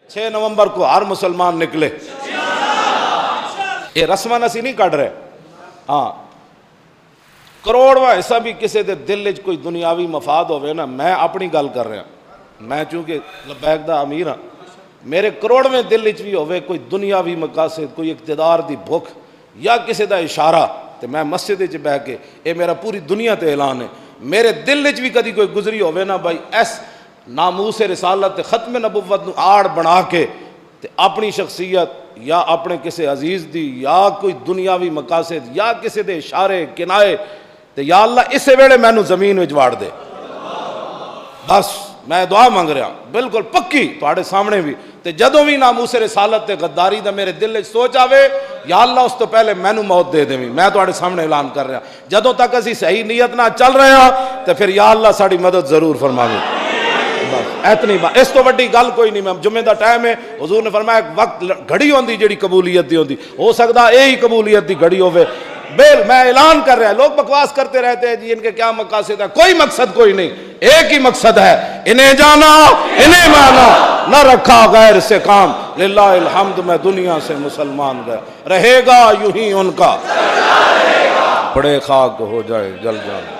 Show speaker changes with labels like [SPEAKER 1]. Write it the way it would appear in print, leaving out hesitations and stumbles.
[SPEAKER 1] 6 نومبر کو ہر مسلمان نکلے. یہ رسمان اسی نہیں کٹ رہے. ہاں کروڑواں حصہ بھی کسی دے دل وچ کوئی دنیاوی مفاد ہوئے نا, میں اپنی گل کر رہا, میں چونکہ لبیک دا امیر ہاں, میرے کروڑویں دل وچ بھی ہوئے کوئی دنیاوی مقاصد, کوئی اقتدار دی بھوک یا کسی دا اشارہ, تو میں مسجد وچ بیٹھ کے, اے میرا پوری دنیا تے اعلان ہے, میرے دل وچ بھی کدی کوئی گزری ہوئے نا بھائی ایس ناموس رسالت ختم نبوت نو آڑ بنا کے تے اپنی شخصیت یا اپنے کسی عزیز دی یا کوئی دنیاوی مقاصد یا کسی دے اشارے کنائے, تے یا اللہ اسے ویلے مینوں زمین وچ واڑ دے. بس میں دعا مانگ رہا بالکل پکی تواڈے سامنے بھی, تے جدوں بھی ناموس رسالت تے غداری دا میرے دل وچ سوچ آوے, یا اللہ اس تو پہلے مینوں موت دے دیویں. میں تواڈے سامنے اعلان کر رہا, جدوں تک اسی صحیح نیت نہ چل رہے ہاں تے پھر یا اللہ ساڈی مدد ضرور فرماویں. بس اتنی بات, اس تو بڑی گل کوئی نہیں. میں جمعے دا ٹائم ہے, حضور نے فرمایا ایک وقت گھڑی ہوندی جڑی قبولیت دی ہوندی, ہو سکدا یہی قبولیت دی گھڑی ہوے. میں اعلان کر رہا, لوگ بکواس کرتے رہتے ہیں جی ان کے کیا مقاصد ہے, کوئی مقصد کوئی نہیں, ایک ہی مقصد ہے, انہیں جانا انہیں مانا, نہ رکھا غیر سے کام, للہ الحمد میں دنیا سے مسلمان گیا, رہے گا یوں ہی ان کا, بڑے خاک ہو جائے جل جان.